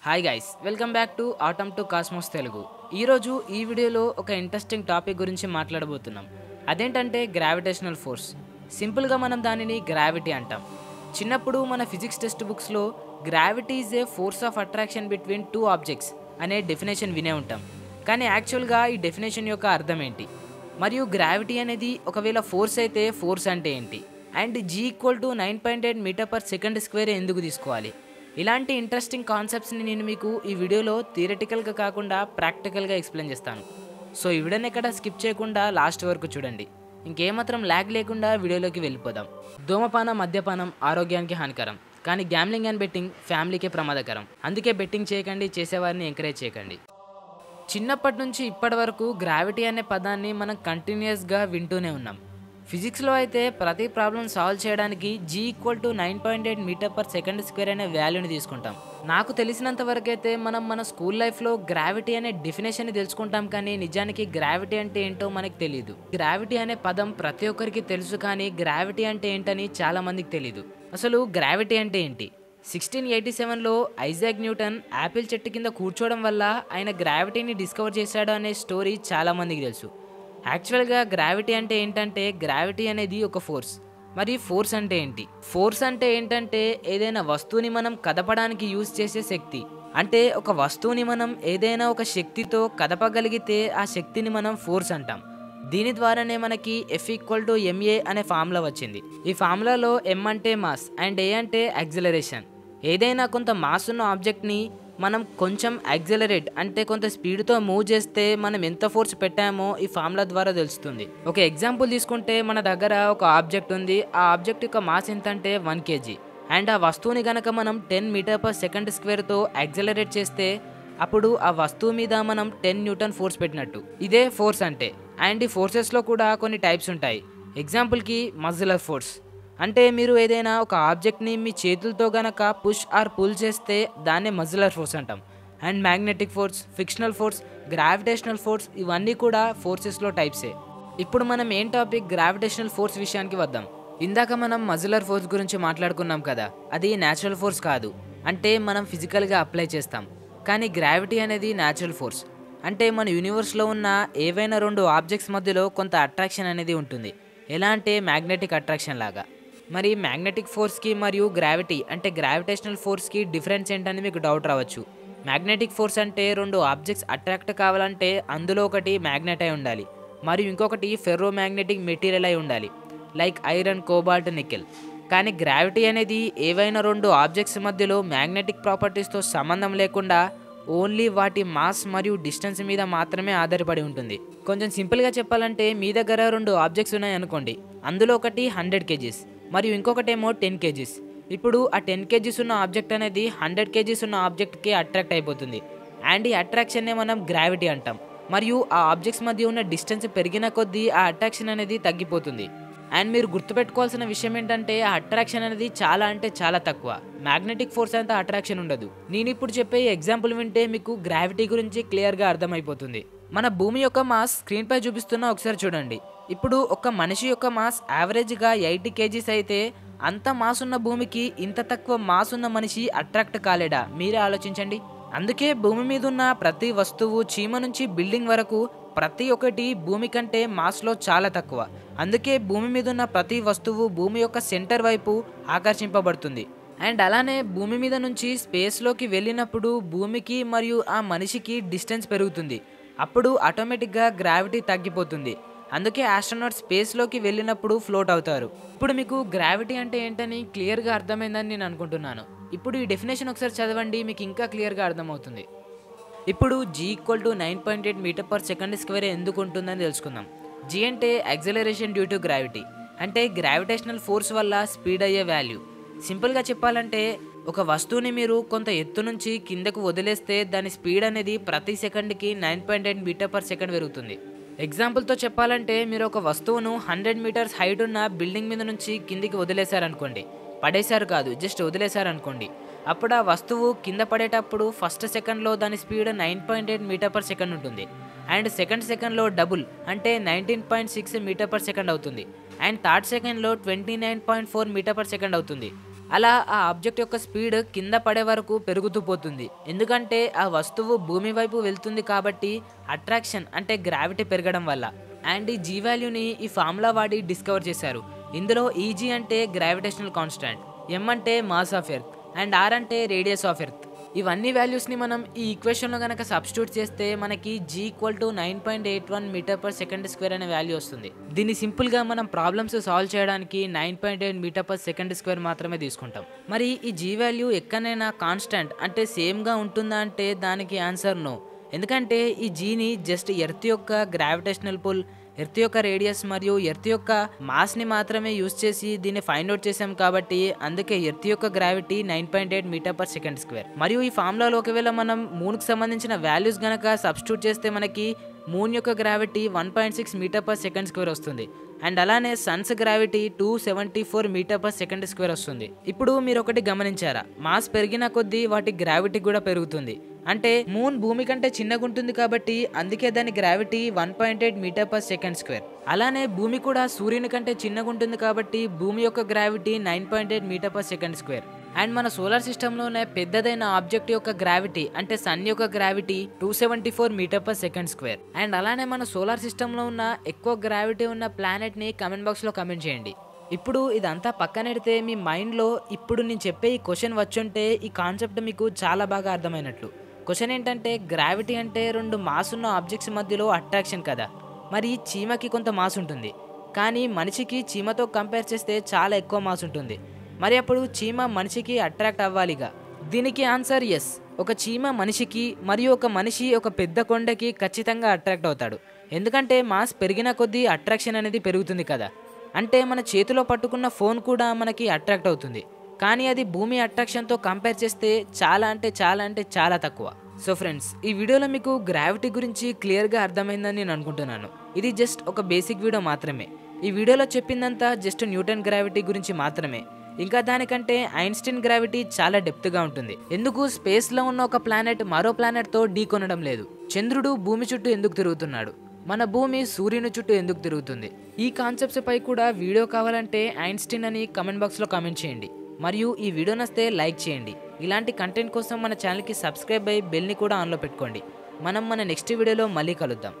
Hi guys, welcome back to atom to cosmos Telugu. ఈరోజు ఈ వీడియోలో ఒక ఇంట్రెస్టింగ్ టాపిక్ గురించి మాట్లాడబోతున్నాం. అదేంటంటే గ్రావిటేషనల్ ఫోర్స్. సింపుల్గా మనం దానిని గ్రావిటీ అంటాం. చిన్నప్పుడు మన ఫిజిక్స్ టెక్స్ట్ బుక్స్లో gravity is a force of attraction between two objects అనే డెఫినేషన్ వినే ఉంటాం. కానీ యాక్చువల్గా ఈ డెఫినేషన్ యొక్క అర్థం ఏంటి, మరియు గ్రావిటీ అనేది ఒకవేళ ఫోర్స్ అయితే ఫోర్స్ అంటే ఏంటి, and G = 9.8 metre per second square ఎందుకు తీసుకోవాలి? ఇలాంటి ఇంట్రెస్టింగ్ కాన్సెప్ట్స్ని నేను మీకు ఈ వీడియోలో థియరిటికల్గా కాకుండా ప్రాక్టికల్గా ఎక్స్ప్లెయిన్ చేస్తాను. సో ఈ వీడియోని ఎక్కడ స్కిప్ చేయకుండా లాస్ట్ వరకు చూడండి. ఇంకేమాత్రం ల్యాగ్ లేకుండా వీడియోలోకి వెళ్ళిపోదాం. ధూమపానం, మద్యపానం ఆరోగ్యానికి హానికరం, కానీ గ్యామ్లింగ్ అండ్ బెట్టింగ్ ఫ్యామిలీకే ప్రమాదకరం. అందుకే బెట్టింగ్ చేయకండి, చేసేవారిని ఎంకరేజ్ చేయకండి. చిన్నప్పటి నుంచి ఇప్పటి వరకు గ్రావిటీ అనే పదాన్ని మనం కంటిన్యూస్గా వింటూనే ఉన్నాం. ఫిజిక్స్లో అయితే ప్రతి ప్రాబ్లం సాల్వ్ చేయడానికి G = 9.8 metre per second square అనే వాల్యూని తీసుకుంటాం. నాకు తెలిసినంత వరకు అయితే మనం మన స్కూల్ లైఫ్లో గ్రావిటీ అనే డెఫినేషన్ని తెలుసుకుంటాం, కానీ నిజానికి గ్రావిటీ అంటే ఏంటో మనకు తెలియదు. గ్రావిటీ అనే పదం ప్రతి ఒక్కరికి తెలుసు, కానీ గ్రావిటీ అంటే ఏంటని చాలా మందికి తెలియదు. అసలు గ్రావిటీ అంటే ఏంటి? 1687లో ఐజాక్ న్యూటన్ యాపిల్ చెట్టు కింద కూర్చోవడం వల్ల ఆయన గ్రావిటీని డిస్కవర్ చేశాడు అనే స్టోరీ చాలా మందికి తెలుసు. యాక్చువల్గా గ్రావిటీ అంటే ఏంటంటే, గ్రావిటీ అనేది ఒక ఫోర్స్. మరి ఫోర్స్ అంటే ఏంటి? ఫోర్స్ అంటే ఏంటంటే ఏదైనా వస్తువుని మనం కదపడానికి యూజ్ చేసే శక్తి. అంటే ఒక వస్తువుని మనం ఏదైనా ఒక శక్తితో కదపగలిగితే ఆ శక్తిని మనం ఫోర్స్ అంటాం. దీని ద్వారానే మనకి F = ma అనే ఫార్ములా వచ్చింది. ఈ ఫార్ములాలో m అంటే మాస్ అండ్ a అంటే యాక్సిలరేషన్. ఏదైనా కొంత మాస్ ఉన్న ఆబ్జెక్ట్ని మనం కొంచెం యాక్సిలరేట్ అంటే కొంత స్పీడ్తో మూవ్ చేస్తే మనం ఎంత ఫోర్స్ పెట్టామో ఈ ఫార్ములా ద్వారా తెలుస్తుంది. ఒక ఎగ్జాంపుల్ తీసుకుంటే మన దగ్గర ఒక ఆబ్జెక్ట్ ఉంది. ఆ ఆబ్జెక్ట్ యొక్క మాస్ ఎంత అంటే 1 kg. అండ్ ఆ వస్తువుని కనుక మనం 10 మీటర్ పర్ సెకండ్ స్క్వేర్తో యాక్సిలరేట్ చేస్తే అప్పుడు ఆ వస్తువు మీద మనం 10 న్యూటన్ ఫోర్స్ పెట్టినట్టు. ఇదే ఫోర్స్ అంటే. అండ్ ఈ ఫోర్సెస్లో కూడా కొన్ని టైప్స్ ఉంటాయి. ఎగ్జాంపుల్కి మస్కులర్ ఫోర్స్ అంటే మీరు ఏదైనా ఒక ఆబ్జెక్ట్ని మీ చేతులతో గనక పుష్ ఆర్ పుల్ చేస్తే దాన్నే మస్కులర్ ఫోర్స్ అంటాం. And magnetic force, fictional force, gravitational force ఇవన్నీ కూడా ఫోర్సెస్లో టైప్సే. ఇప్పుడు మనం ఏం టాపిక్ గ్రావిటేషనల్ ఫోర్స్ విషయానికి వద్దాం. ఇందాక మనం మస్కులర్ ఫోర్స్ గురించి మాట్లాడుకున్నాం కదా, అది న్యాచురల్ ఫోర్స్ కాదు, అంటే మనం ఫిజికల్గా అప్లై చేస్తాం. కానీ గ్రావిటీ అనేది న్యాచురల్ ఫోర్స్. అంటే మన యూనివర్స్లో ఉన్న ఏవైనా రెండు ఆబ్జెక్ట్స్ మధ్యలో కొంత అట్రాక్షన్ అనేది ఉంటుంది. ఎలా అంటే మ్యాగ్నెటిక్ అట్రాక్షన్ లాగా. మరి మ్యాగ్నెటిక్ ఫోర్స్కి మరియు గ్రావిటీ అంటే గ్రావిటేషనల్ ఫోర్స్కి డిఫరెన్స్ ఏంటని మీకు డౌట్ రావచ్చు. మ్యాగ్నెటిక్ ఫోర్స్ అంటే రెండు ఆబ్జెక్ట్స్ అట్రాక్ట్ కావాలంటే అందులో ఒకటి మ్యాగ్నెట్ అయి ఉండాలి, మరియు ఇంకొకటి ఫెర్రో మ్యాగ్నెటిక్ మెటీరియల్ అయి ఉండాలి, లైక్ ఐరన్, కోబాల్ట్, నికెల్. కానీ గ్రావిటీ అనేది ఏవైనా రెండు ఆబ్జెక్ట్స్ మధ్యలో మ్యాగ్నెటిక్ ప్రాపర్టీస్తో సంబంధం లేకుండా ఓన్లీ వాటి మాస్ మరియు డిస్టెన్స్ మీద మాత్రమే ఆధారపడి ఉంటుంది. కొంచెం సింపుల్గా చెప్పాలంటే మీ దగ్గర రెండు ఆబ్జెక్ట్స్ ఉన్నాయి అనుకోండి. అందులో ఒకటి 100 kgs మరియు ఇంకొకటేమో 10 kgs. ఇప్పుడు ఆ 10 kgs ఉన్న ఆబ్జెక్ట్ అనేది 100 kgs ఉన్న ఆబ్జెక్ట్కి అట్రాక్ట్ అయిపోతుంది. అండ్ ఈ అట్రాక్షన్నే మనం గ్రావిటీ అంటాం. మరియు ఆ ఆబ్జెక్ట్స్ మధ్య ఉన్న డిస్టెన్స్ పెరిగిన కొద్దీ ఆ అట్రాక్షన్ అనేది తగ్గిపోతుంది. అండ్ మీరు గుర్తుపెట్టుకోవాల్సిన విషయం ఏంటంటే ఆ అట్రాక్షన్ అనేది చాలా అంటే చాలా తక్కువ. మ్యాగ్నెటిక్ ఫోర్స్ అంతా అట్రాక్షన్ ఉండదు. నేను ఇప్పుడు చెప్పే ఎగ్జాంపుల్ వింటే మీకు గ్రావిటీ గురించి క్లియర్గా అర్థమైపోతుంది. మన భూమి యొక్క మాస్ స్క్రీన్పై చూపిస్తున్నా, ఒకసారి చూడండి. ఇప్పుడు ఒక మనిషి యొక్క మాస్ యావరేజ్గా 80 kgs అయితే అంత మాస్ ఉన్న భూమికి ఇంత తక్కువ మాస్ ఉన్న మనిషి అట్రాక్ట్ కాలేడా? మీరే ఆలోచించండి. అందుకే భూమి మీద ఉన్న ప్రతి వస్తువు, చీమ నుంచి బిల్డింగ్ వరకు ప్రతి ఒక్కటి భూమి కంటే మాస్లో చాలా తక్కువ. అందుకే భూమి మీద ఉన్న ప్రతి వస్తువు భూమి యొక్క సెంటర్ వైపు ఆకర్షింపబడుతుంది. అండ్ అలానే భూమి మీద నుంచి స్పేస్లోకి వెళ్ళినప్పుడు భూమికి మరియు ఆ మనిషికి డిస్టెన్స్ పెరుగుతుంది. అప్పుడు ఆటోమేటిక్గా గ్రావిటీ తగ్గిపోతుంది. అందుకే ఆస్ట్రోనాట్ స్పేస్లోకి వెళ్ళినప్పుడు ఫ్లోట్ అవుతారు. ఇప్పుడు మీకు గ్రావిటీ అంటే ఏంటని క్లియర్గా అర్థమైందని నేను అనుకుంటున్నాను. ఇప్పుడు ఈ డెఫినేషన్ ఒకసారి చదవండి, మీకు ఇంకా క్లియర్గా అర్థమవుతుంది. ఇప్పుడు G = 9.8 metre per second square ఎందుకు ఉంటుందని తెలుసుకుందాం. G అంటే యాక్సిలరేషన్ డ్యూ టు గ్రావిటీ, అంటే గ్రావిటేషనల్ ఫోర్స్ వల్ల స్పీడ్ అయ్యే వాల్యూ. సింపుల్గా చెప్పాలంటే ఒక వస్తువుని మీరు కొంత ఎత్తు నుంచి కిందకు వదిలేస్తే దాని స్పీడ్ అనేది ప్రతి సెకండ్కి 9.8 మీటర్ పర్ సెకండ్ పెరుగుతుంది. ఎగ్జాంపుల్తో చెప్పాలంటే మీరు ఒక వస్తువును 100 మీటర్స్ హైట్ ఉన్న బిల్డింగ్ మీద నుంచి కిందికి వదిలేశారనుకోండి, పడేశారు కాదు, జస్ట్ వదిలేశారనుకోండి. అప్పుడు ఆ వస్తువు కింద పడేటప్పుడు ఫస్ట్ సెకండ్లో దాని స్పీడ్ 9.8 మీటర్ పర్ సెకండ్ ఉంటుంది. అండ్ సెకండ్ సెకండ్లో డబుల్ అంటే 19.6 మీటర్ పర్ సెకండ్ అవుతుంది. అండ్ థర్డ్ సెకండ్లో 29.4 మీటర్ పర్ సెకండ్ అవుతుంది. అలా ఆ ఆబ్జెక్ట్ యొక్క స్పీడ్ కింద పడే వరకు పెరుగుతూ పోతుంది. ఎందుకంటే ఆ వస్తువు భూమి వైపు వెళ్తుంది కాబట్టి అట్రాక్షన్ అంటే గ్రావిటీ పెరగడం వల్ల. అండ్ ఈ జీ వాల్యూని ఈ ఫార్ములా వాడి డిస్కవర్ చేశారు. ఇందులో ఈజీ అంటే గ్రావిటేషనల్ కాన్స్టాంట్, ఎం అంటే mass of earth and R అంటే రేడియస్ ఆఫ్ ఎర్త్. ఇవన్నీ వాల్యూస్ని మనం ఈ ఈక్వేషన్లో కనుక సబ్స్టిట్యూట్ చేస్తే మనకి G = 9.81 metre per second square అనే వాల్యూ వస్తుంది. దీన్ని సింపుల్గా మనం ప్రాబ్లమ్స్ సాల్వ్ చేయడానికి 9.8 మీటర్ పర్ సెకండ్ స్క్వేర్ మాత్రమే తీసుకుంటాం. మరి ఈ G వాల్యూ ఎక్కడైనా కాన్స్టాంట్ అంటే సేమ్గా ఉంటుందా అంటే దానికి ఆన్సర్ నో. ఎందుకంటే ఈ జీని జస్ట్ ఎర్త్ యొక్క గ్రావిటేషనల్ పుల్, ఎర్త్ యొక్క రేడియస్ మరియు ఎర్త్ యొక్క మాస్ని మాత్రమే యూజ్ చేసి దీన్ని ఫైండ్ అవుట్ చేసాం కాబట్టి అందుకే ఎర్త్ యొక్క gravity 9.8 metre per second square. మరియు ఈ ఫార్ములాలో ఒకవేళ మనం మూన్కి సంబంధించిన వాల్యూస్ గనక సబ్స్టిట్యూట్ చేస్తే మనకి మూన్ యొక్క gravity 1.6 metre per second square వస్తుంది. అండ్ అలానే sun's gravity 274 metre per second square వస్తుంది. ఇప్పుడు మీరు ఒకటి గమనించారా, మాస్ పెరిగిన కొద్దీ వాటి గ్రావిటీ కూడా పెరుగుతుంది. అంటే మూన్ భూమి కంటే చిన్నగా ఉంటుంది కాబట్టి అందుకే దాని gravity 1.8 metre per second square. అలానే భూమి కూడా సూర్యుని కంటే చిన్నగా ఉంటుంది కాబట్టి భూమి యొక్క gravity 9.8 metre per second square. And మన సోలార్ సిస్టంలోనే పెద్దదైన ఆబ్జెక్ట్ యొక్క గ్రావిటీ అంటే సన్ యొక్క gravity 274 metre per second square. And అలానే మన సోలార్ సిస్టంలో ఉన్న ఎక్కువ గ్రావిటీ ఉన్న ప్లానెట్ని కమెంట్ బాక్స్లో కమెంట్ చేయండి. ఇప్పుడు ఇదంతా పక్కనెడితే మీ మైండ్లో ఇప్పుడు నేను చెప్పే ఈ క్వశ్చన్ వచ్చుంటే ఈ కాన్సెప్ట్ మీకు చాలా బాగా అర్థమైనట్లు. క్వశ్చన్ ఏంటంటే గ్రావిటీ అంటే రెండు మాస్ ఉన్న ఆబ్జెక్ట్స్ మధ్యలో అట్రాక్షన్ కదా. మరి చీమకి కొంత మాస్ ఉంటుంది, కానీ మనిషికి చీమతో కంపేర్ చేస్తే చాలా ఎక్కువ మాస్ ఉంటుంది. మరి అప్పుడు చీమ మనిషికి అట్రాక్ట్ అవ్వాలిగా. దీనికి ఆన్సర్ ఎస్. ఒక చీమ మనిషికి మరియు ఒక మనిషి ఒక పెద్ద కొండకి ఖచ్చితంగా అట్రాక్ట్ అవుతాడు. ఎందుకంటే మాస్ పెరిగిన కొద్దీ అట్రాక్షన్ అనేది పెరుగుతుంది కదా. అంటే మన చేతిలో పట్టుకున్న ఫోన్ కూడా మనకి అట్రాక్ట్ అవుతుంది, కానీ అది భూమి అట్రాక్షన్తో కంపేర్ చేస్తే చాలా తక్కువ. సో ఫ్రెండ్స్, ఈ వీడియోలో మీకు గ్రావిటీ గురించి క్లియర్గా అర్థమైందని నేను అనుకుంటున్నాను. ఇది జస్ట్ ఒక బేసిక్ వీడియో మాత్రమే. ఈ వీడియోలో చెప్పిందంతా జస్ట్ న్యూటన్ గ్రావిటీ గురించి మాత్రమే. ఇంకా దానికంటే ఐన్స్టీన్ గ్రావిటీ చాలా డెప్త్గా ఉంటుంది. ఎందుకు స్పేస్లో ఉన్న ఒక ప్లానెట్ మరో ప్లానెట్తో ఢీ కొనడం లేదు? చంద్రుడు భూమి చుట్టూ ఎందుకు తిరుగుతున్నాడు? మన భూమి సూర్యుని చుట్టూ ఎందుకు తిరుగుతుంది? ఈ కాన్సెప్ట్స్ పై కూడా వీడియో కావాలంటే ఐన్స్టీన్ అని కమెంట్ బాక్స్లో కామెంట్ చేయండి. మరియు ఈ వీడియో నచ్చితే లైక్ చేయండి. ఇలాంటి కంటెంట్ కోసం మన ఛానల్కి సబ్స్క్రైబ్ అయ్యి బెల్ని కూడా ఆన్లో పెట్టుకోండి. మనం మన నెక్స్ట్ వీడియోలో మళ్ళీ కలుద్దాం.